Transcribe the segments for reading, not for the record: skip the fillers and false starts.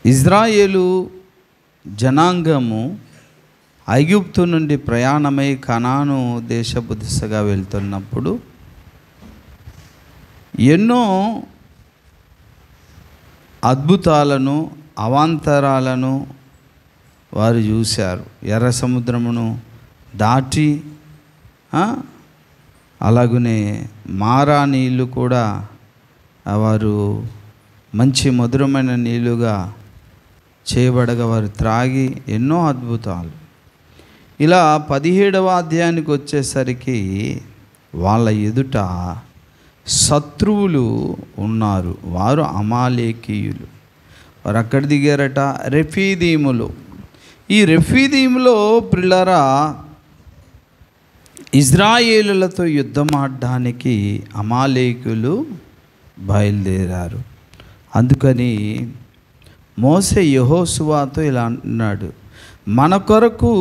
ఇజ్రాయేలు జనాంగము ఐగుప్తు నుండి ప్రయాణమై కనాను దేశపు దిశగా వెళ్తున్నప్పుడు ఎన్నో అద్భుతాలను అవాంతరాలను వారు చూశారు. ఎర్ర సముద్రమును దాటి అలాగనే మారా నీళ్ళు కూడా వారు మంచి మధురమైన నీళ్ళుగా చేయబడగా వారు త్రాగి ఎన్నో అద్భుతాలు. ఇలా 17వ అధ్యాయానికి వచ్చేసరికి వాళ్ళ ఎదుట శత్రువులు ఉన్నారు. వారు అమాలేకీయులు. వారు అక్కడ దిగారట, రెఫీదీములు. ఈ రెఫీదీములో ప్రిల్లరా ఇజ్రాయేలులతో యుద్ధం ఆడడానికి అమాలేకీయులు బయలుదేరారు. అందుకని మోసే యెహోషువతో ఇలా అంటున్నాడు, మన కొరకు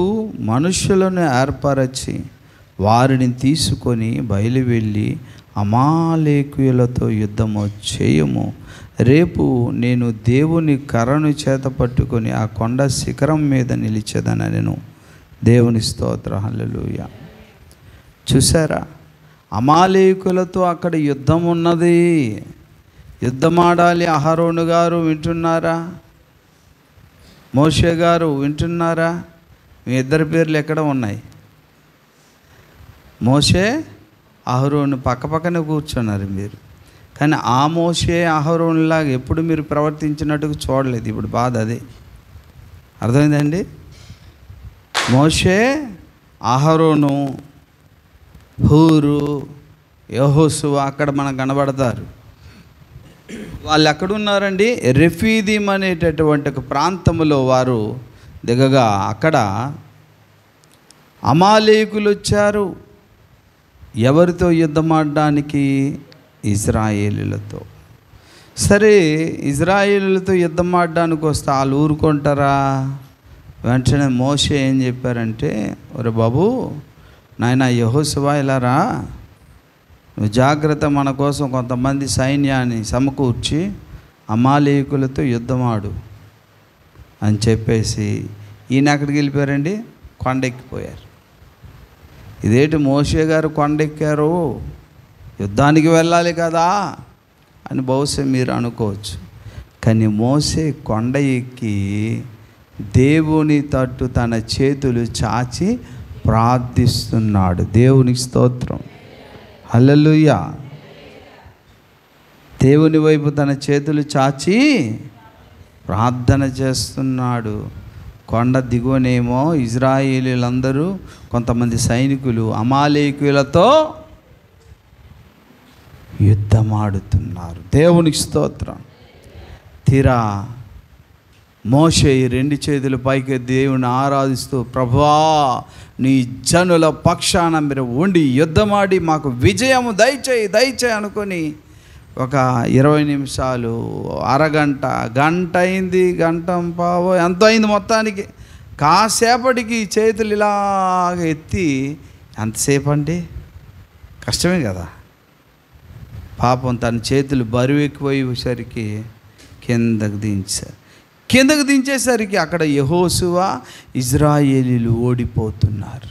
మనుషులను ఏర్పరచి వారిని తీసుకొని బయలువెళ్ళి అమాలేకీయులతో యుద్ధము చేయము. రేపు నేను దేవుని కర్రను చేత పట్టుకొని ఆ కొండ శిఖరం మీద నిలిచేదనెను. దేవుని స్తోత్రం, హల్లెలూయా. చూసారా, అమాలేకులతో అక్కడ యుద్ధం ఉన్నది. యుద్ధమాడాలి. అహరోను గారు వింటున్నారా? మోషే గారు వింటున్నారా? మీ ఇద్దరి పేర్లు ఎక్కడ ఉన్నాయి? మోషే, అహరోను పక్కపక్కనే కూర్చున్నారు మీరు. కానీ ఆ మోషే అహరోనులాగా ఎప్పుడు మీరు ప్రవర్తించినట్టుగా చూడలేదు. ఇప్పుడు బాధ అదే. అర్థమైందండి? మోషే, అహరోను, హూరు, యెహోషువ అక్కడ మనకు కనబడతారు. వాళ్ళు ఎక్కడున్నారండి? రెఫీదీం అనేటటువంటి ఒక ప్రాంతంలో వారు దిగగా అక్కడ అమాలేకులు వచ్చారు. ఎవరితో యుద్ధం ఆడడానికి? ఇజ్రాయేలులతో. సరే, ఇజ్రాయేలులతో యుద్ధం ఆడడానికి వస్తే వాళ్ళు ఊరుకుంటారా? వెంటనే మోషే ఏం చెప్పారంటే, ఒరే బాబు, నాయన యెహోషువ ఇలా రా, నువ్వు జాగ్రత్త, మన కోసం కొంతమంది సైన్యాన్ని సమకూర్చి అమాలేకులతో యుద్ధమాడు అని చెప్పేసి ఈయన ఎక్కడికి వెళ్ళిపోయారండి? కొండెక్కిపోయారు. ఇదేంటి మోషే గారు కొండెక్కారు, యుద్ధానికి వెళ్ళాలి కదా అని బహుశా మీరు అనుకోవచ్చు. కానీ మోషే కొండ ఎక్కి దేవుని తట్టు తన చేతులు చాచి ప్రార్థిస్తున్నాడు. దేవునికి స్తోత్రం, హల్లెలూయా. దేవుని వైపు తన చేతులు చాచి ప్రార్థన చేస్తున్నాడు. కొండ దిగువనేమో ఇజ్రాయేలీలందరూ కొంతమంది సైనికులు అమాలేకీయులతో యుద్ధమాడుతున్నారు. దేవునికి స్తోత్రం. తీరా మోషే 2 చేతులు పైకి దేవుని ఆరాధిస్తూ, ప్రభువా, నీ జనుల పక్షాన మీరు ఉండి యుద్ధమాడి మాకు విజయము దయచేయి అనుకొని ఒక 20 నిమిషాలు, అరగంట, గంట అయింది, గంట పావు ఎంతో అయింది. మొత్తానికి కాసేపటికి చేతులు ఇలాగ ఎత్తి, ఎంతసేపు అండి? కష్టమే కదా. పాపం తన చేతులు బరువు ఎక్కువయ్యేసరికి కిందకు దించేసరికి అక్కడ యెహోషువ, ఇజ్రాయేలీలు ఓడిపోతున్నారు.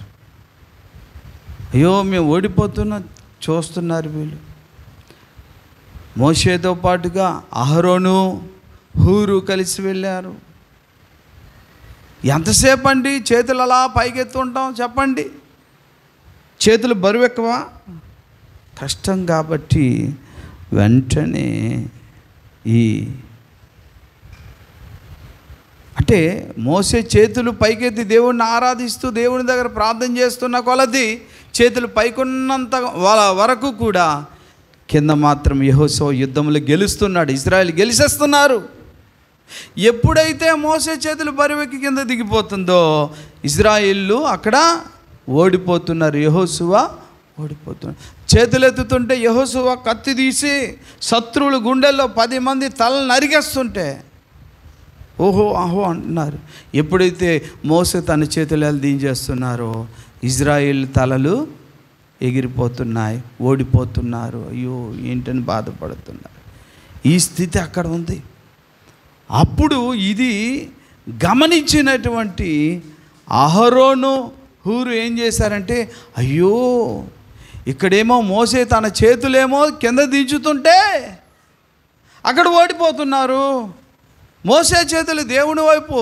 అయ్యో, మేము ఓడిపోతున్నా చూస్తున్నారు వీళ్ళు. మోషేతో పాటుగా అహరోను, హూరు కలిసి వెళ్ళారు. ఎంతసేపు అండి చేతులు అలా పైకెత్తుంటాం చెప్పండి? చేతులు బరువు ఎక్కువ, కష్టం. కాబట్టి వెంటనే అంటే మోసే చేతులు పైకెత్తి దేవుడిని ఆరాధిస్తూ దేవుని దగ్గర ప్రార్థన చేస్తున్న కొలది చేతులు పైకున్నంత వరకు కూడా కింద మాత్రం యెహోషువ యుద్ధంలో గెలుస్తున్నాడు. ఇజ్రాయెల్ గెలిచేస్తున్నారు. ఎప్పుడైతే మోసే చేతులు బరువెక్కి కింద దిగిపోతుందో ఇజ్రాయిలు అక్కడ ఓడిపోతున్నారు. యెహోషువ ఓడిపోతున్నారు. చేతులు ఎత్తుతుంటే యెహోషువ కత్తి తీసి శత్రువుల గుండెల్లో 10 మంది తలలు నరికేస్తుంటే ఓహో ఆహో అంటున్నారు. ఎప్పుడైతే మోసే తన చేతులు దించేస్తున్నారో ఇజ్రాయిల్ తలలు ఎగిరిపోతున్నాయి, ఓడిపోతున్నారు. అయ్యో ఏంటని బాధపడుతున్నారు. ఈ స్థితి అక్కడ ఉంది. అప్పుడు ఇది గమనించినటువంటి అహరోను హూరు ఏం చేశారంటే, అయ్యో ఇక్కడేమో మోసే తన చేతులేమో కింద దించుతుంటే అక్కడ ఓడిపోతున్నారు, మోసే చేతులు దేవుని వైపు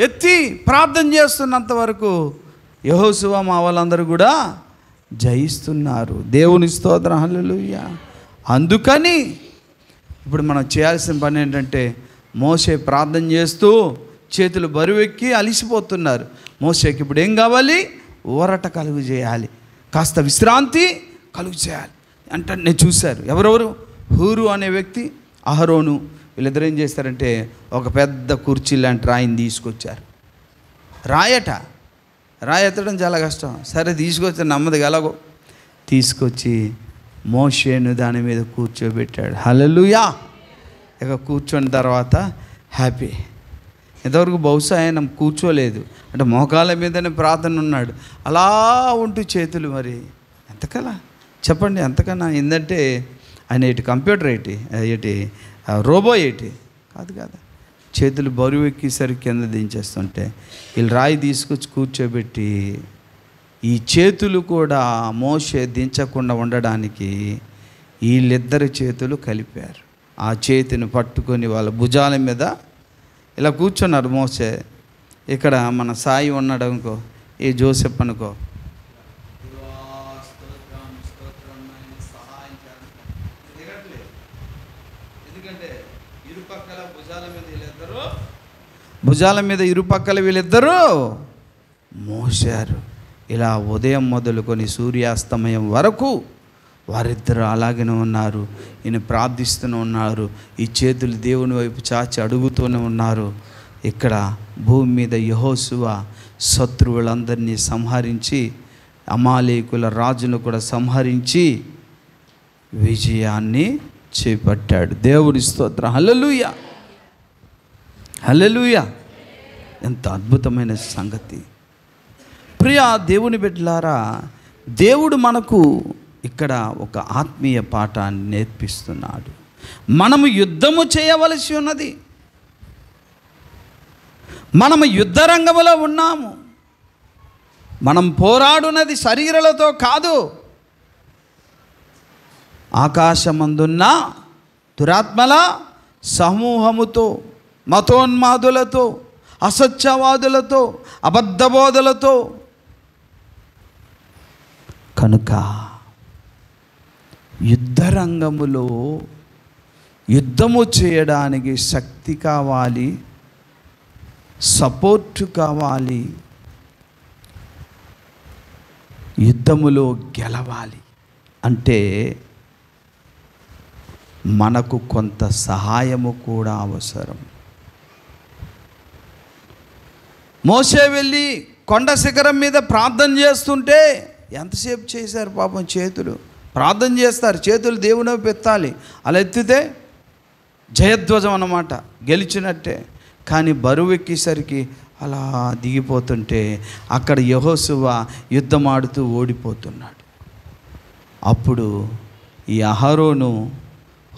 ఎత్తి ప్రార్థన చేస్తున్నంత వరకు యెహోషువ మా వాళ్ళందరూ కూడా జయిస్తున్నారు. దేవుని స్తోత్రం, హల్లెలూయా. అందుకని ఇప్పుడు మనం చేయాల్సిన పని ఏంటంటే, మోసే ప్రార్థన చేస్తూ చేతులు బరువెక్కి అలిసిపోతున్నారు. మోసేకి ఇప్పుడు ఏం కావాలి? ఊరట కలుగు చేయాలి, కాస్త విశ్రాంతి కలుగు చేయాలి అంటే నేను చూశారు. ఎవరెవరు? హూరు అనే వ్యక్తి, అహరోను, వీళ్ళిద్దరు ఏం చేస్తారంటే ఒక పెద్ద కుర్చీ లాంటి రాయిని తీసుకొచ్చారు. రాయి ఎత్తడం చాలా కష్టం. సరే తీసుకొచ్చి నమ్మది ఎలాగో తీసుకొచ్చి మోషేను దాని మీద కూర్చోబెట్టాడు. హల్లెలూయా. ఇక కూర్చొని తర్వాత హ్యాపీ. ఇంతవరకు బహుశా ఆయన కూర్చోలేదు, అంటే మోకాళ్ళ మీదనే ప్రార్థన ఉన్నాడు. అలా ఉంటూ చేతులు మరి ఎంతకలా చెప్పండి, ఎంతకన్నా ఏంటంటే ఆయన ఏంటి కంప్యూటర్ ఏంటి రోబో ఏంటి కాదు కదా. చేతులు బరువు ఎక్కేసరికి కింద దించేస్తుంటే వీళ్ళు రాయి తీసుకొచ్చి కూర్చోబెట్టి ఈ చేతులు కూడా మోసే దించకుండా ఉండడానికి వీళ్ళిద్దరి చేతులు కలిపారు. ఆ చేతిని పట్టుకొని వాళ్ళ భుజాల మీద ఇలా కూర్చున్నారు. మోసే ఇక్కడ మన సాయి ఉన్నాడు అనుకో, ఈ జోసెఫ్ అనుకో, ఎందుకంటే ఇరుపక్కల భుజాల మీద ఇరుపక్కల వీళ్ళిద్దరూ మోసారు. ఇలా ఉదయం మొదలుకొని సూర్యాస్తమయం వరకు వారిద్దరు అలాగనే ఉన్నారు. ఈయన ప్రార్థిస్తూనే ఉన్నారు, ఈ చేతులు దేవుని వైపు చాచి అడుగుతూనే ఉన్నారు. ఇక్కడ భూమి మీద యెహోషువ శత్రువులందరినీ సంహరించి, అమాలేకుల రాజును కూడా సంహరించి విజయాన్ని చేపట్టాడు. దేవుని స్తోత్రం, హల్లెలూయా, హల్లెలూయా. ఎంత అద్భుతమైన సంగతి. ప్రియ దేవుని బిడ్డలారా, దేవుడు మనకు ఇక్కడ ఒక ఆత్మీయ పాఠాన్ని నేర్పిస్తున్నాడు. మనము యుద్ధము చేయవలసి ఉన్నది. మనము యుద్ధ రంగంలో ఉన్నాము. మనం పోరాడున్నది శరీరాలతో కాదు, ఆకాశమందున్న దురాత్మల సమూహముతో, మతోన్మాదులతో, అసత్యవాదులతో, అబద్ధబోధలతో. కనుక యుద్ధరంగములో యుద్ధము చేయడానికి శక్తి కావాలి, సపోర్ట్ కావాలి, యుద్ధములో గెలవాలి అంటే మనకు కొంత సహాయము కూడా అవసరం. మోసే వెళ్ళి కొండ శిఖరం మీద ప్రార్థన చేస్తుంటే ఎంతసేపు చేశారు పాపం. చేతులు ప్రార్థన చేస్తారు, చేతులు దేవుని వైపు ఎత్తాలి, అలా ఎత్తితే జయధ్వజం అన్నమాట, గెలిచినట్టే. కానీ బరువు ఎక్కేసరికి అలా దిగిపోతుంటే అక్కడ యెహోషువ యుద్ధం ఆడుతూ ఓడిపోతున్నాడు. అప్పుడు ఈ అహరోను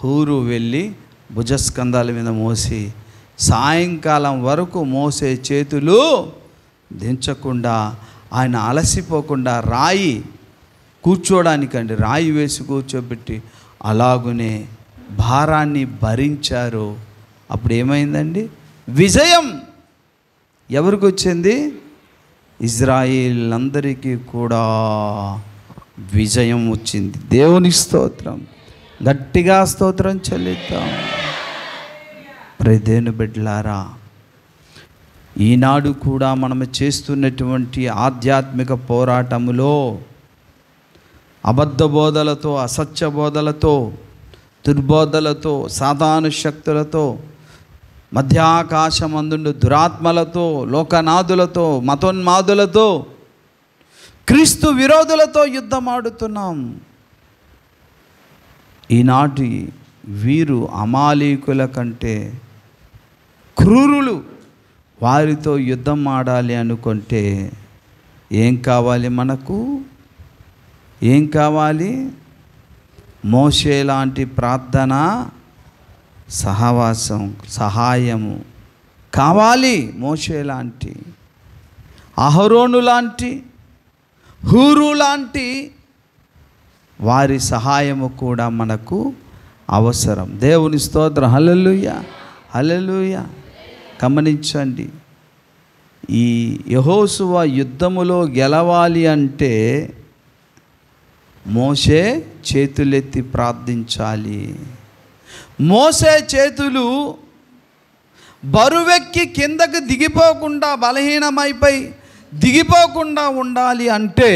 హూరు వెళ్ళి భుజస్కంధాల మీద మోసి సాయంకాలం వరకు మోసే చేతులు దించకుండా, ఆయన అలసిపోకుండా రాయి కూర్చోడానికండి రాయి వేసి కూర్చోబెట్టి అలాగునే భారాన్ని భరించారు. అప్పుడు ఏమైందండి? విజయం ఎవరికి వచ్చింది? ఇజ్రాయేలందరికీ కూడా విజయం వచ్చింది. దేవుని స్తోత్రం, గట్టిగా స్తోత్రం చెల్లిద్దాం. ప్రియదేవుని బిడ్డలారా, ఈనాడు కూడా మనము చేస్తున్నటువంటి ఆధ్యాత్మిక పోరాటములో అబద్ధ బోధలతో, అసత్య బోధలతో, దుర్బోధలతో, సాతాను శక్తులతో, మధ్యాకాశమందుండు దురాత్మలతో, లోకనాథులతో, మతోన్మాదులతో, క్రీస్తు విరోధులతో యుద్ధమాడుతున్నాం. ఈనాటి వీరు అమాలీకుల కంటే క్రూరులు. వారితో యుద్ధం ఆడాలి అనుకుంటే ఏం కావాలి? మనకు ఏం కావాలి? మోషే లాంటి ప్రార్థన సహవాసం, సహాయము కావాలి. మోషే లాంటి, అహరోను లాంటి, హూరు లాంటి వారి సహాయము కూడా మనకు అవసరం. దేవుని స్తోత్రం. హల్లెలూయా, హల్లెలూయా. గమనించండి, ఈ యెహోషువ యుద్ధములో గెలవాలి అంటే మోషే చేతులెత్తి ప్రార్థించాలి. మోషే చేతులు బరువెక్కి కిందకు దిగిపోకుండా, బలహీనమైపోయి దిగిపోకుండా ఉండాలి అంటే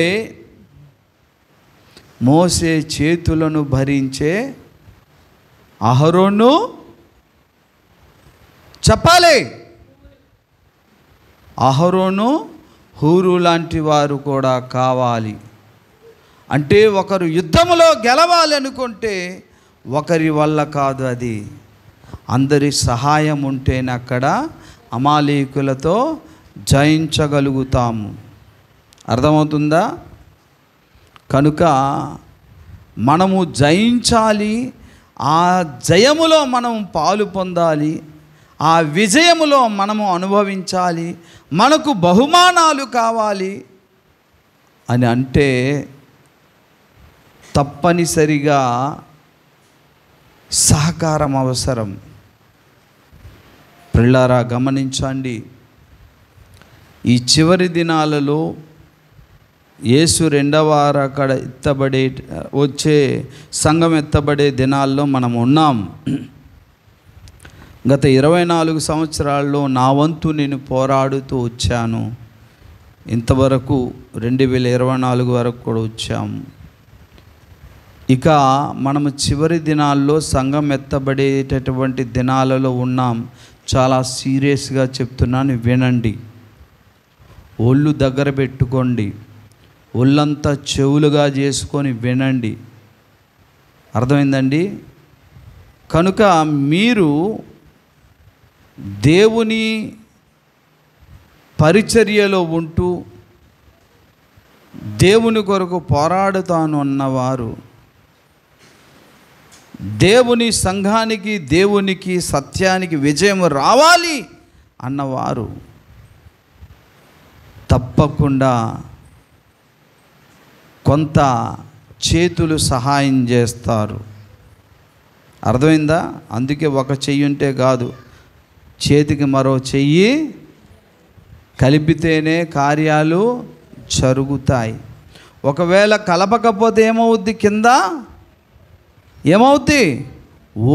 మోషే చేతులను భరించే అహరోను చెప్పాలి. అహరోను, హూరు లాంటి వారు కూడా కావాలి. అంటే ఒకరు యుద్ధములో గెలవాలి అనుకుంటే ఒకరి వల్ల కాదు, అది అందరి సహాయం ఉంటేనే అక్కడ అమాలేకులతో జయించగలుగుతాము. అర్థమవుతుందా? కనుక మనము జయించాలి, ఆ జయములో మనం పాలు పొందాలి, ఆ విజయములో మనము అనుభవించాలి, మనకు బహుమానాలు కావాలి అని అంటే తప్పనిసరిగా సహకారం అవసరం. ప్రియులారా గమనించండి, ఈ చివరి దినాలలో యేసు రెండవ అక్కడ ఎత్తబడే వచ్చే సంఘం ఎత్తబడే దినాల్లో మనం ఉన్నాం. గత 24 సంవత్సరాల్లో నా వంతు నేను పోరాడుతూ వచ్చాను. ఇంతవరకు 2024 వరకు కూడా వచ్చాము. ఇక మనము చివరి దినాల్లో సంఘం ఎత్తబడేటటువంటి దినాలలో ఉన్నాం. చాలా సీరియస్గా చెప్తున్నాను, వినండి. ఒళ్ళు దగ్గర పెట్టుకోండి, ఒళ్ళంతా చెవులుగా చేసుకొని వినండి. అర్థమైందండి? కనుక మీరు దేవుని పరిచర్యలో ఉంటూ దేవుని కొరకు పోరాడుతాను అన్నవారు, దేవుని సంఘానికి, దేవునికి, సత్యానికి విజయం రావాలి అన్నవారు తప్పకుండా కొంత చేతులు సహాయం చేస్తారు. అర్థమైందా? అందుకే ఒక చెయ్యి ఉంటే కాదు, చేతికి మరో చెయ్యి కలిపితేనే కార్యాలు జరుగుతాయి. ఒకవేళ కలపకపోతే ఏమవుద్ది? కింద ఏమవుద్ది?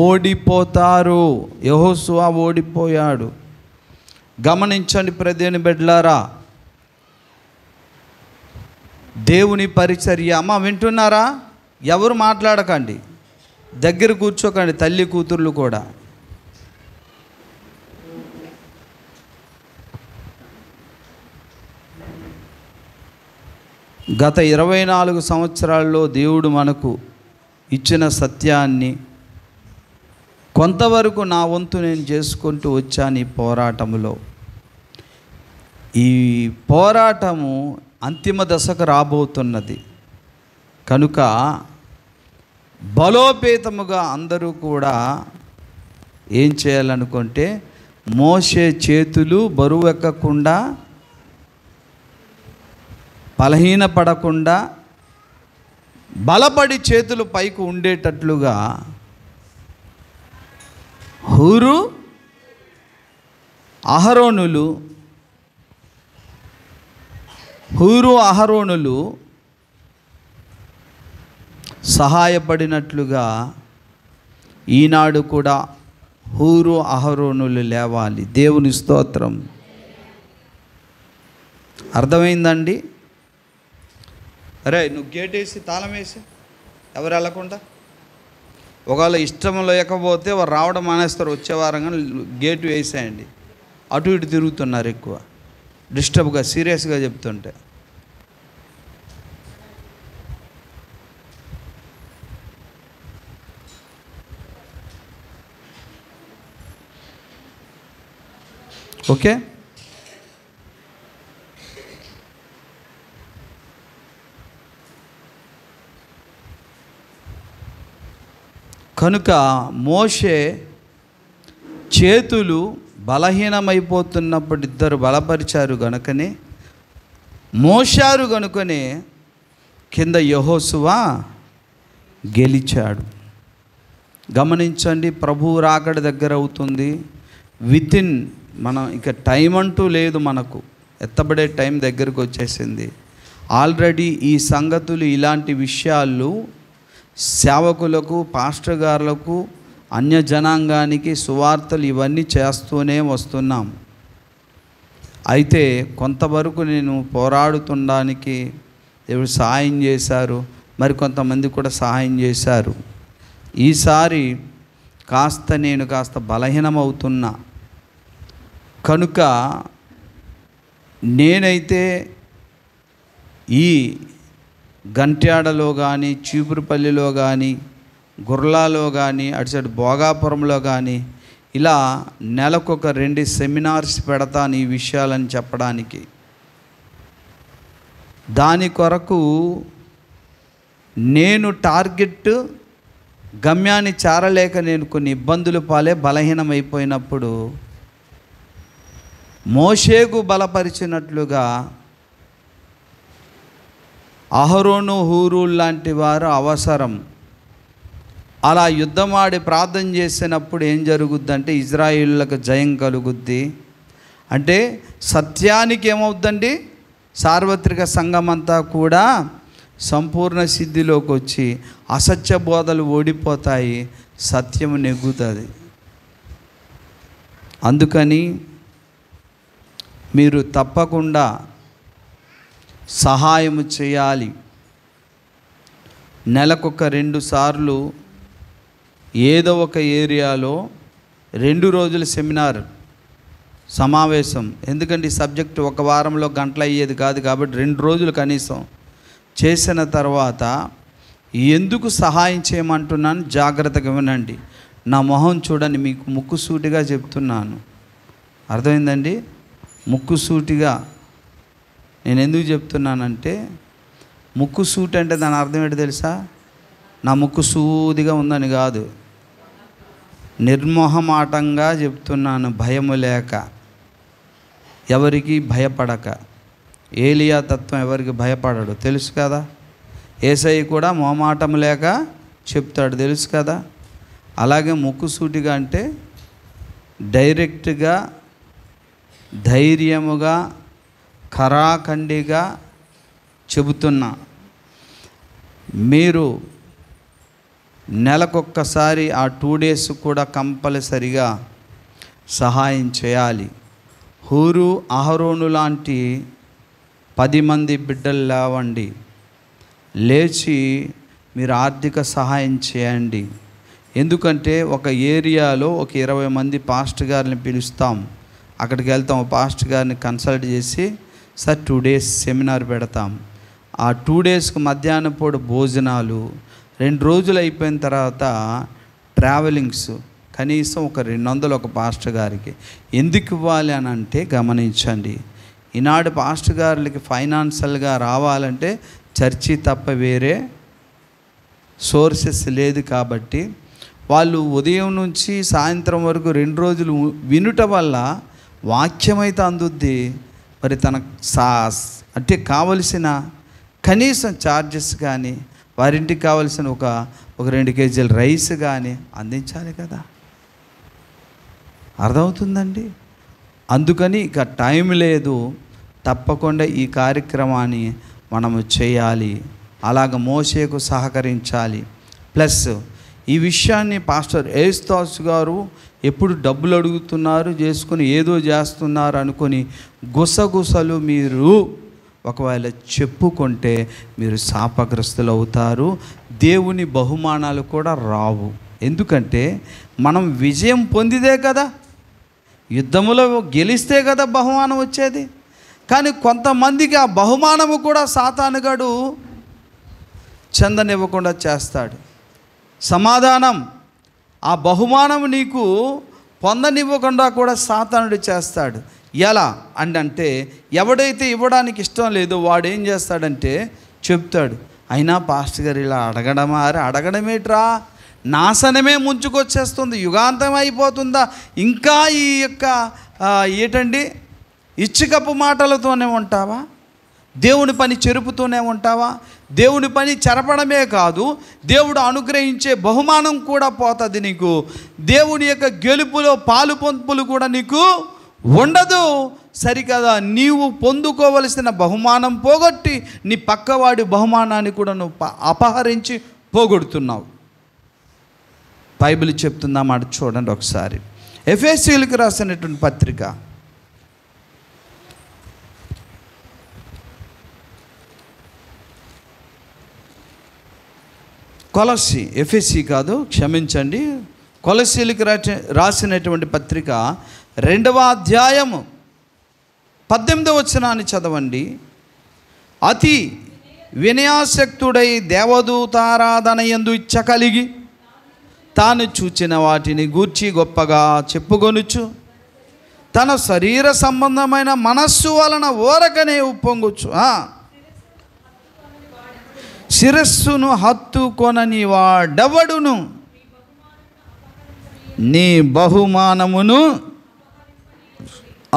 ఓడిపోతారు. యెహోషువ ఓడిపోయాడు. గమనించండి దేవుని బిడ్డలారా, దేవుని పరిచర్య. అమ్మ వింటున్నారా? ఎవరు మాట్లాడకండి, దగ్గర కూర్చోకండి, తల్లి కూతుర్లు కూడా. గత 24 సంవత్సరాల్లో దేవుడు మనకు ఇచ్చిన సత్యాన్ని కొంతవరకు నా వంతు నేను చేసుకుంటూ వచ్చాను. ఈ పోరాటములో, ఈ పోరాటము అంతిమ దశకు రాబోతున్నది. కనుక బలోపేతముగా అందరూ కూడా ఏం చేయాలనుకుంటే, మోషే చేతులు బరువెక్కకుండా, బలహీనపడకుండా, బలపడి చేతులు పైకి ఉండేటట్లుగా హూరు, అహరోనులు సహాయపడినట్లుగా ఈనాడు కూడా హూరు, అహరోనులు లేవాలి. దేవుని స్తోత్రం. అర్థమైందండి? అరే నువ్వు గేట్ వేసి తాళం వేసి ఎవరు వెళ్ళకుండా, ఒకవేళ ఇష్టం లేకపోతే వారు రావడం మానేస్తారు. వచ్చే వారంగా గేటు వేసేయండి. అటు ఇటు తిరుగుతున్నారు ఎక్కువ, డిస్టర్బ్గా, సీరియస్గా చెప్తుంటే. ఓకే, కనుక మోషే చేతులు బలహీనమైపోతున్నప్పుడు ఇద్దరు బలపరిచారు గనుకనే, మోశారు గనుకనే కింద యెహోషువ గెలిచాడు. గమనించండి, ప్రభువు రాకడ దగ్గర అవుతుంది. వితిన్ మనం ఇక టైం అంటూ లేదు, మనకు ఎత్తబడే టైం దగ్గరకు వచ్చేసింది. ఆల్రెడీ ఈ సంగతులు, ఇలాంటి విషయాలు సేవకులకు, పాస్టర్ గారులకు, అన్య జనాంగానికి సువార్తలు ఇవన్నీ చేస్తూనే వస్తున్నాం. అయితే కొంతవరకు నేను పోరాడుతుండడానికి దేవుడు సహాయం చేశారు, మరి కొంతమంది కూడా సహాయం చేశారు. ఈసారి నేను కాస్త బలహీనమవుతున్నా కనుక నేనైతే ఈ గంట్యాడలో కానీ, చీపురుపల్లిలో కానీ, గుర్లాలో కానీ, అటు భోగాపురంలో కానీ ఇలా నెలకొక 2 సెమినార్స్ పెడతాను ఈ విషయాలని చెప్పడానికి. దాని కొరకు నేను టార్గెట్ గమ్యాన్ని చేరలేక నేను కొన్ని ఇబ్బందులు పాలే బలహీనమైపోయినప్పుడు మోషేకు బలపరిచినట్లుగా అహరోను, హూరు లాంటి వారు అవసరం. అలా యుద్ధమాడి ప్రార్థన చేసినప్పుడు ఏం జరుగుద్దంటే ఇజ్రాయిలులకు జయం కలుగుద్ది. అంటే సత్యానికి ఏమవుద్దండి, సార్వత్రిక సంఘమంతా కూడా సంపూర్ణ సిద్ధిలోకి వచ్చి అసత్య బోధలు ఓడిపోతాయి, సత్యం నెగ్గుతుంది. అందుకని మీరు తప్పకుండా సహాయము చేయాలి. నెలకొక 2 సార్లు ఏదో ఒక ఏరియాలో 2 రోజుల సెమినార్ సమావేశం. ఎందుకంటే ఈ సబ్జెక్టు ఒక వారంలో గంటలు అయ్యేది కాదు కాబట్టి 2 రోజులు కనీసం చేసిన తర్వాత ఎందుకు సహాయం చేయమంటున్నాను జాగ్రత్తగా వినండి. నా మొహం చూడండి, మీకు ముక్కుసూటిగా చెప్తున్నాను. అర్థమైందండి? ముక్కుసూటిగా నేను ఎందుకు చెప్తున్నానంటే, ముక్కుసూటి అంటే దాని అర్థం ఏంటో తెలుసా? నా ముక్కు సూదిగా ఉందని కాదు, నిర్మోహమాటంగా చెప్తున్నాను, భయము లేక, ఎవరికి భయపడక. ఏలియా తత్వం ఎవరికి భయపడడు తెలుసు కదా. యేసయ్య కూడా మొహమాటం లేక చెప్తాడు తెలుసు కదా. అలాగే ముక్కుసూటిగా అంటే డైరెక్ట్గా, ధైర్యముగా, ఖరాఖండిగా చెబుతున్నా. మీరు నెలకొక్కసారి ఆ 2 డేస్ కూడా కంపల్సరిగా సహాయం చేయాలి. హూరు, అహరోను లాంటి 10 మంది బిడ్డలు లేవండి, లేచి మీరు ఆర్థిక సహాయం చేయండి. ఎందుకంటే ఒక ఏరియాలో ఒక 20 మంది పాస్టర్ గారిని పిలుస్తాం, అక్కడికి వెళ్తాం, పాస్టర్ గారిని కన్సల్ట్ చేసి సార్ 2 డేస్ సెమినార్ పెడతాం. ఆ 2 డేస్కి మధ్యాహ్నం పూట భోజనాలు, 2 రోజులు అయిపోయిన తర్వాత ట్రావెలింగ్స్, కనీసం ఒక 200 ఒక పాస్టర్ గారికి. ఎందుకు ఇవ్వాలి అని అంటే గమనించండి, ఈనాడు పాస్టర్ గారికి ఫైనాన్షియల్గా రావాలంటే చర్చి తప్ప వేరే సోర్సెస్ లేదు. కాబట్టి వాళ్ళు ఉదయం నుంచి సాయంత్రం వరకు 2 రోజులు వినుట వల్ల వాక్యమైతే అందుద్ది, మరి తనకు అంటే కావలసిన కనీసం ఛార్జెస్ కానీ, వారింటికి కావలసిన ఒక 2 కేజీల రైస్ కానీ అందించాలి కదా. అర్థమవుతుందండి? అందుకని ఇక టైం లేదు, తప్పకుండా ఈ కార్యక్రమాన్ని మనము చేయాలి. అలాగ మోషేకు సహకరించాలి. ప్లస్ ఈ విషయాన్ని పాస్టర్ ఏస్తాస్ గారు ఎప్పుడు డబ్బులు అడుగుతున్నారు, చేసుకుని ఏదో చేస్తున్నారు అనుకొని గుసగుసలు మీరు ఒకవేళ చెప్పుకుంటే మీరు శాపగ్రస్తులు అవుతారు. దేవుని బహుమానాలు కూడా రావు. ఎందుకంటే మనం విజయం పొందిదే కదా, యుద్ధములో గెలిస్తే కదా బహుమానం వచ్చేది. కానీ కొంతమందికి ఆ బహుమానము కూడా సాతానుగాడు చెందనివ్వకుండా చేస్తాడు. సమాధానం, ఆ బహుమానం నీకు పొందనివ్వకుండా కూడా సాతానుడు చేస్తాడు. ఎలా అంటే ఎవడైతే ఇవ్వడానికి ఇష్టం లేదో వాడు ఏం చేస్తాడంటే చెప్తాడు, అయినా పాస్టర్ గారు ఇలా అడగడమేట్రా, నాశనమే ముంచుకొచ్చేస్తుంది. యుగాంతం అయిపోతుందా? ఇంకా ఈ యొక్క ఏంటండి ఇచ్చికప్పు మాటలతోనే ఉంటావా? దేవుని పని చెరుపుతూనే ఉంటావా? దేవుని పని చెరపడమే కాదు, దేవుడు అనుగ్రహించే బహుమానం కూడా పోతుంది నీకు. దేవుని యొక్క గెలుపులో పాలు పొంపులు కూడా నీకు ఉండదు. సరికదా, నీవు పొందుకోవలసిన బహుమానం పోగొట్టి నీ పక్కవాడి బహుమానాన్ని కూడా నువ్వు అపహరించి పోగొడుతున్నావు. బైబిల్ చెప్తుందా మాట చూడండి ఒకసారి. ఎఫెసీయులకు రాసినటువంటి పత్రిక ఎఫెసీ కాదు, క్షమించండి, కొలస్సీలకు రాసినటువంటి పత్రిక 2వ అధ్యాయము 18వ వచనాన్ని చదవండి. అతి వినయాసక్తుడై దేవదూతారాధన యందు ఇచ్చ కలిగి తాను చూచిన వాటిని గూర్చి గొప్పగా చెప్పుకొనుచు తన శరీర సంబంధమైన మనస్సు వలన ఓరకనే ఉప్పొంగుచు శిరస్సును హత్తుకొనని వాడెవడును నీ బహుమానమును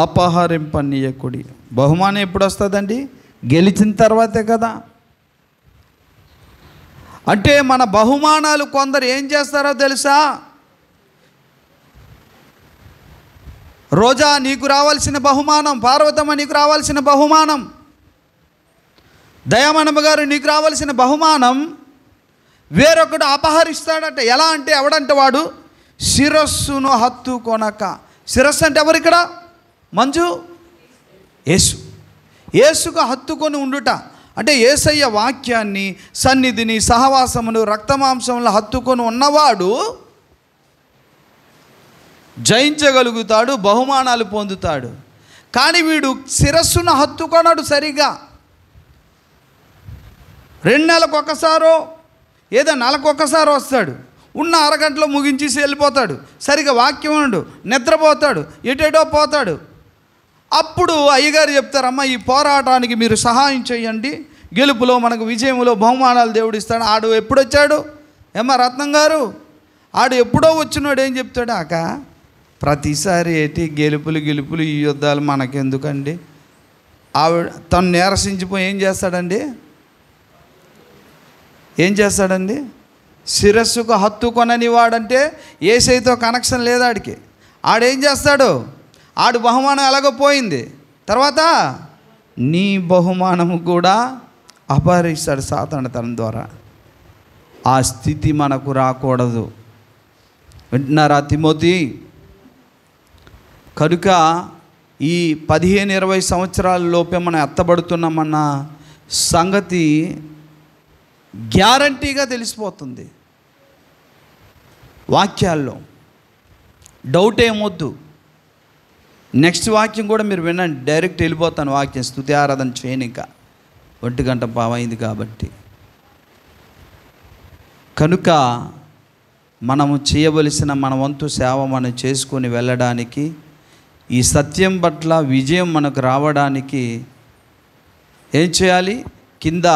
అపహరింపనీయకుడి. బహుమానం ఎప్పుడు వస్తుందండి? గెలిచిన తర్వాతే కదా. అంటే మన బహుమానాలు కొందరు ఏం చేస్తారో తెలుసా? రోజా నీకు రావాల్సిన బహుమానం, పార్వతమ్మ నీకు రావాల్సిన బహుమానం, దయామణమ్మ గారు నీకు రావాల్సిన బహుమానం వేరొకడు అపహరిస్తాడట. ఎలా అంటే ఎవడంటే వాడు శిరస్సును హత్తుకొనక. శిరస్సు అంటే ఎవరు ఇక్కడ? మంజు, యేసు. యేసుకు హత్తుకొని ఉండుట అంటే యేసయ్య వాక్యాన్ని, సన్నిధిని, సహవాసమును, రక్తమాంసంలో హత్తుకొని ఉన్నవాడు జయించగలుగుతాడు, బహుమానాలు పొందుతాడు. కానీ వీడు శిరస్సును హత్తుకొనడు. సరిగా 2 నెలలకు ఒక్కసారో ఏదో నెలకు ఒక్కసారి వస్తాడు, ఉన్న అరగంటలో ముగించేసి వెళ్ళిపోతాడు. సరిగా వాక్యం ఉండడు, నిద్రపోతాడు, ఎటేటో పోతాడు. అప్పుడు అయ్యగారు చెప్తారమ్మా ఈ పోరాటానికి మీరు సహాయం చేయండి, గెలుపులో మనకు విజయంలో బహుమానాలు దేవుడు ఇస్తాడు. ఆడు ఎప్పుడు వచ్చాడు? ఏమ్మా రత్నం గారు, ఆడు ఎప్పుడో వచ్చినాడు. ఏం చెప్తాడు? ప్రతిసారి ఏంటి గెలుపులు ఈ యుద్ధాలు మనకెందుకండి? ఆవిడ తను నీరసించిపోయి ఏం చేస్తాడండి? శిరస్సుకు హత్తుకొనని వాడంటే యేసయ్యతో కనెక్షన్ లేదు ఆడికి. ఆడేం చేస్తాడు? ఆడు బహుమానం ఎలాగో పోయింది, తర్వాత నీ బహుమానము కూడా అపహరిస్తాడు సాతాను తన ద్వారా. ఆ స్థితి మనకు రాకూడదు. వింటున్నారా తిమోతి? కనుక ఈ 15-20 సంవత్సరాల లోపే మనం ఎత్తబడుతున్నామన్న సంగతి గ్యారంటీగా తెలిసిపోతుంది వాక్యాల్లో. డౌట్ ఏమొద్దు. నెక్స్ట్ వాక్యం కూడా మీరు వినండి. డైరెక్ట్ వెళ్ళిపోతాను వాక్యం. స్తుతి ఆరాధన చేయను, ఇంకా 1:15 అయింది కాబట్టి. కనుక మనము చేయవలసిన మన వంతు సేవ మనం చేసుకొని వెళ్ళడానికి, ఈ సత్యం పట్ల విజయం మనకు రావడానికి ఏం చేయాలి? కింద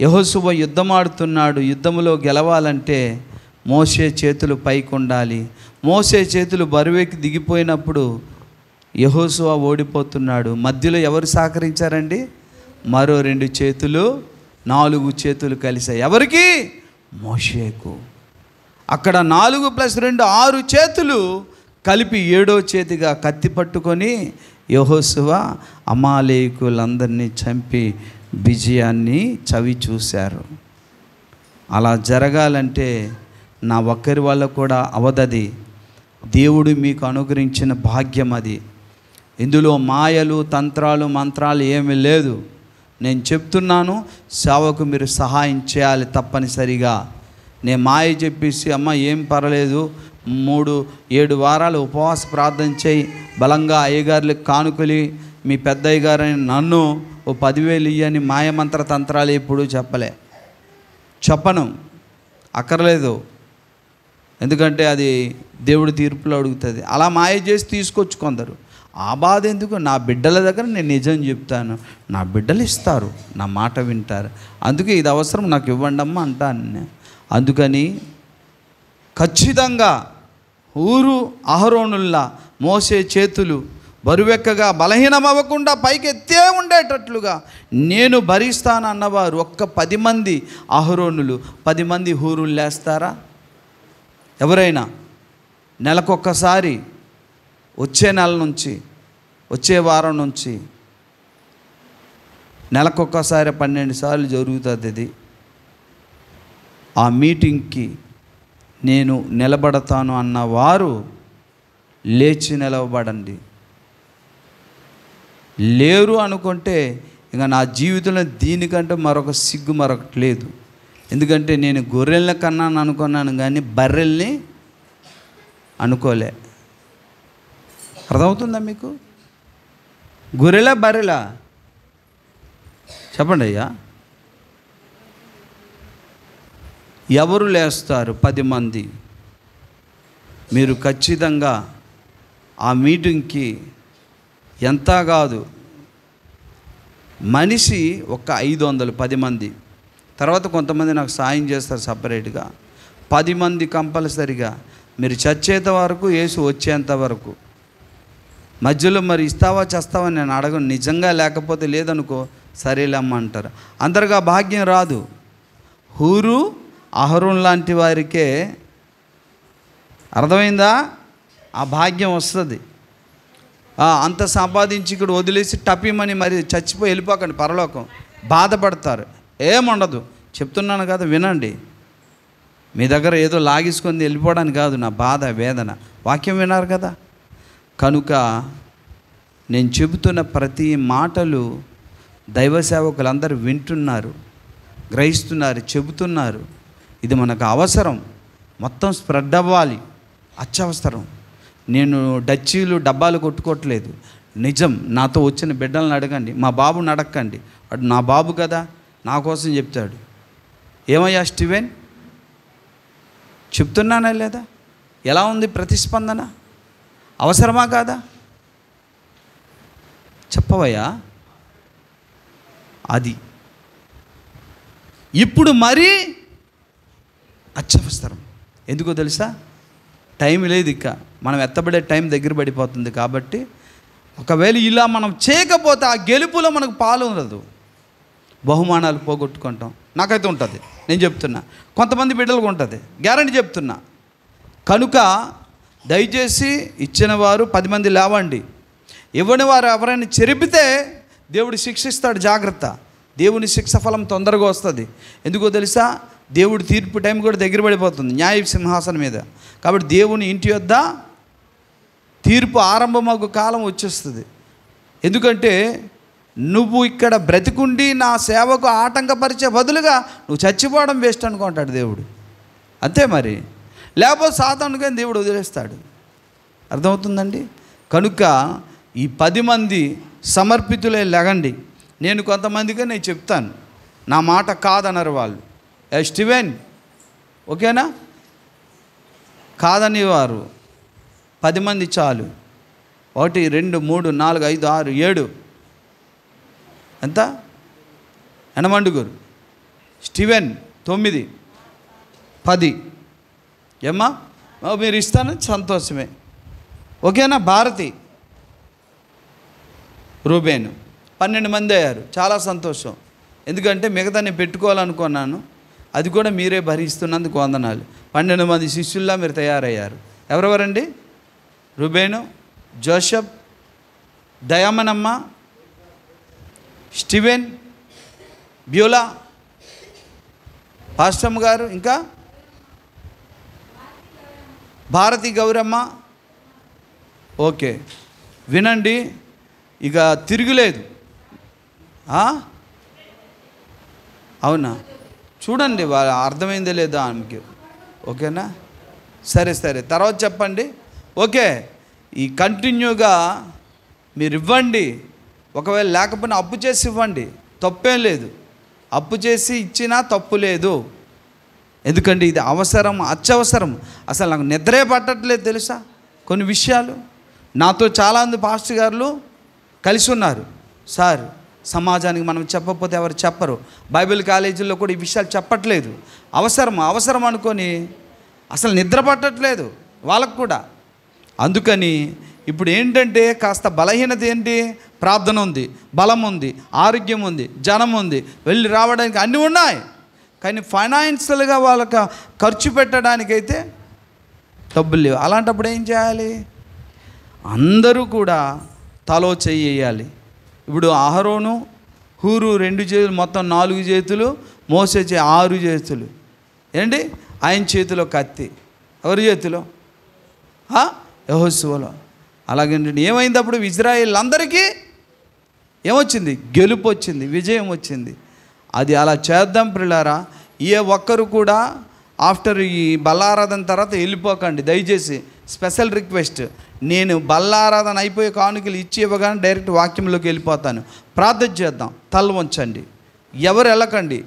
యెహోషువ యుద్ధమాడుతున్నాడు. యుద్ధములో గెలవాలంటే మోషే చేతులు పైకి ఉండాలి. మోషే చేతులు బరువెక్కి దిగిపోయినప్పుడు యెహోషువ ఓడిపోతున్నాడు. మధ్యలో ఎవరు సహకరించారండి? మరో 2 చేతులు, 4 చేతులు కలిసాయి. ఎవరికి? మోషేకు. అక్కడ 4 + 2 6 చేతులు కలిపి 7వ చేతిగా కత్తి పట్టుకొని యెహోషువ అమాలేకులందరినీ చంపి విజయాన్ని చవి చూశారు. అలా జరగాలంటే నా ఒక్కరి వల్ల కూడా అవదది. దేవుడు మీకు అనుగ్రహించిన భాగ్యం అది. ఇందులో మాయలు, తంత్రాలు, మంత్రాలు ఏమీ లేదు. నేను చెప్తున్నాను, సేవకు మీరు సహాయం చేయాలి తప్పనిసరిగా. నేను మాయ చెప్పేసి అమ్మ ఏం పర్లేదు 3-7 వారాలు ఉపవాస ప్రార్థన చేయి, బలంగా అయ్యగారులకు కానుకలి, మీ పెద్ద అయ్యగారని నన్ను 10,000 ఇయ్యని మాయమంత్ర తంత్రాలు ఎప్పుడూ చెప్పను, అక్కర్లేదు. ఎందుకంటే అది దేవుడి తీర్పులో అడుగుతుంది. అలా మాయ చేసి తీసుకొచ్చు కొందరు. ఆ బాధ ఎందుకు? నా బిడ్డల దగ్గర నేను నిజం చెప్తాను, నా బిడ్డలు ఇస్తారు, నా మాట వింటారు. అందుకే ఇది అవసరం, నాకు ఇవ్వండి అమ్మ అంటాను. అందుకని ఖచ్చితంగా ఊరు అహరోనుల్లా మోసే చేతులు బరువెక్కగా బలహీనమవ్వకుండా పైకి ఎత్తే ఉండేటట్లుగా నేను భరిస్తాను అన్నవారు ఒక్క 10 మంది అహరోనులు 10 మంది హూరులు లేస్తారా? ఎవరైనా నెలకొక్కసారి వచ్చే నెల నుంచి వచ్చే వారం నుంచి నెలకొక్కసారి 12 సార్లు జరుగుతుంది ఇది. ఆ మీటింగ్కి నేను నిలబడతాను అన్నవారు లేచి నిలవబడండి. లేరు అనుకుంటే ఇంకా నా జీవితంలో దీనికంటే మరొక సిగ్గు మరొకటి లేదు. ఎందుకంటే నేను గొర్రెల కన్నాను అనుకున్నాను కానీ బర్రెల్ని అనుకోలే. అర్థమవుతుందా మీకు? గొర్రెలా బర్రెలా చెప్పండి అయ్యా. ఎవరు లేస్తారు? 10 మంది. మీరు ఖచ్చితంగా ఆ మీటింగ్కి ఎంత కాదు మనిషి ఒక 500 10 మంది. తర్వాత కొంతమంది నాకు సాయం చేస్తారు సపరేట్గా. 10 మంది కంపల్సరిగా. మీరు చచ్చేంత వరకు, యేసు వచ్చేంత వరకు. మధ్యలో మరి ఇస్తావా చేస్తావా నేను అడగను. నిజంగా లేకపోతే లేదనుకో సరేలేమ్మ అంటారు. అందరిగా భాగ్యం రాదు. హూరు అహరోన్ లాంటి వారికే అర్థమైందా ఆ భాగ్యం వస్తుంది. అంత సంపాదించి ఇక్కడ వదిలేసి టపీమని మరి చచ్చిపోయి వెళ్ళిపోకండి పరలోకం. బాధపడతారు. ఏముండదు. చెప్తున్నాను కదా, వినండి. మీ దగ్గర ఏదో లాగేసుకొని వెళ్ళిపోవడానికి కాదు నా బాధ వేదన. వాక్యం విన్నారు కదా. కనుక నేను చెబుతున్న ప్రతి మాటలు దైవ సేవకులందరూ వింటున్నారు, గ్రహిస్తున్నారు, చెబుతున్నారు. ఇది మనకు అవసరం. మొత్తం స్ప్రెడ్ అవ్వాలి. అత్యవసరం. నేను డచ్చీలు డబ్బాలు కొట్టుకోవట్లేదు. నిజం. నాతో వచ్చిన బిడ్డలను అడగండి. మా బాబుని అడగండి. వాడు నా బాబు కదా, నా కోసం చెప్తాడు. ఏమయ్యా స్టీవెన్, చెప్తున్నానా లేదా? ఎలా ఉంది ప్రతిస్పందన? అవసరమా కాదా? చెప్పవయ్యా. అది ఇప్పుడు మరీ అత్యవసరం. ఎందుకో తెలుసా? టైం లేదు. ఇక మనం ఎత్తబడే టైం దగ్గర పడిపోతుంది. కాబట్టి ఒకవేళ ఇలా మనం చేయకపోతే ఆ గెలుపులో మనకు పాలు ఉండదు. బహుమానాలు పోగొట్టుకుంటాం. నాకైతే ఉంటుంది, నేను చెప్తున్నా. కొంతమంది బిడ్డలకు ఉంటుంది, గ్యారంటీ చెప్తున్నా. కనుక దయచేసి ఇచ్చిన వారు 10 మంది లేవండి. ఇవ్వని వారు ఎవరైనా చెరిపితే దేవుడు శిక్షిస్తాడు. జాగ్రత్త. దేవుని శిక్ష ఫలం తొందరగా వస్తుంది. ఎందుకో తెలుసా? దేవుడు తీర్పు టైం కూడా దగ్గర పడిపోతుంది న్యాయ సింహాసనం మీద. కాబట్టి దేవుని ఇంటి యొద్ద తీర్పు ఆరంభమగు కాలం వచ్చేస్తుంది. ఎందుకంటే నువ్వు ఇక్కడ బ్రతికుండి నా సేవకు ఆటంకపరిచే బదులుగా నువ్వు చచ్చిపోవడం వేస్ట్ అనుకుంటాడు దేవుడు. అంతే మరి. లేకపోతే సాతానుగా దేవుడు వదిలేస్తాడు. అర్థమవుతుందండి? కనుక ఈ 10 మంది సమర్పితులే లెగండి. నేను కొంతమందిగా నేను చెప్తాను, నా మాట కాదన్నారు వాళ్ళు. స్టీవెన్ ఓకేనా? కాదని వారు 10 మంది చాలు. 1 2 3 4 5 6 7 ఎంత? ఎనమండుగురు. స్టీవెన్ 9 10. ఏమ్మా మీరు ఇస్తానని సంతోషమే. ఓకేనా? భారతి, రూబేను 12 మంది అయ్యారు. చాలా సంతోషం. ఎందుకంటే మిగతా నేను పెట్టుకోవాలనుకున్నాను. అది కూడా మీరే భరిస్తున్నందుకు వందనాలు. 12 మంది శిష్యుల్లా మీరు తయారయ్యారు. ఎవరెవరండి? రూబేను, జోసెఫ్, దయామనమ్మ, స్టీవెన్, బ్యూలా, పాస్టమ్ గారు, ఇంకా భారతి గౌరమ్మ. ఓకే, వినండి. ఇక తిరుగులేదు. అవునా? చూడండి వాళ్ళ అర్థమైందే లేదా ఆమెకి. ఓకేనా? సరే సరే, తర్వాత చెప్పండి. ఓకే, ఈ కంటిన్యూగా మీరు ఇవ్వండి. ఒకవేళ లేకపోయినా అప్పు చేసి ఇవ్వండి, తప్పేం లేదు. అప్పు చేసి ఇచ్చినా తప్పు లేదు. ఎందుకంటే ఇది అవసరం, అత్యవసరం. అసలు నాకు నిద్రే పట్టట్లేదు తెలుసా. కొన్ని విషయాలు నాతో చాలామంది పాస్టర్ గారులు కలిసి ఉన్నారు. సార్, సమాజానికి మనం చెప్పకపోతే ఎవరు చెప్పరు. బైబిల్ కాలేజీల్లో కూడా ఈ విషయాలు చెప్పట్లేదు. అవసరం అవసరం అనుకొని అసలు నిద్ర పట్టట్లేదు వాళ్ళకు కూడా. అందుకని ఇప్పుడు ఏంటంటే కాస్త బలహీనత ఏంటి, ప్రార్థన ఉంది, బలం ఉంది, ఆరోగ్యం ఉంది, జనం ఉంది, వెళ్ళి రావడానికి అన్నీ ఉన్నాయి. కానీ ఫైనాన్షియల్గా వాళ్ళకి ఖర్చు పెట్టడానికైతే డబ్బులు లేవు. అలాంటప్పుడు ఏం చేయాలి? అందరూ కూడా తలో చెయ్యాలి. ఇప్పుడు అహరోను, హూరు 2 చేతులు, మొత్తం 4 చేతులు, మోసే 6 చేతులు. ఏంటి? ఆయన చేతిలో కత్తి, ఎవరి చేతిలో? యెహోషువలో. అలాగేంటండి ఏమైంది అప్పుడు? ఇజ్రాయేల్ అందరికీ ఏమొచ్చింది? గెలుపు వచ్చింది, విజయం వచ్చింది. అది అలా చేద్దాం ప్రియులారా. ఏ ఒక్కరు కూడా ఆఫ్టర్ ఈ బల్లారాధన తర్వాత వెళ్ళిపోకండి దయచేసి. స్పెషల్ రిక్వెస్ట్, నేను బల్లారాధన అయిపోయే కానుకలు ఇచ్చి ఇవ్వగానే డైరెక్ట్ వాక్యంలోకి వెళ్ళిపోతాను. ప్రార్థన చేద్దాం, తల వంచండి, ఎవరు వెళ్ళకండి.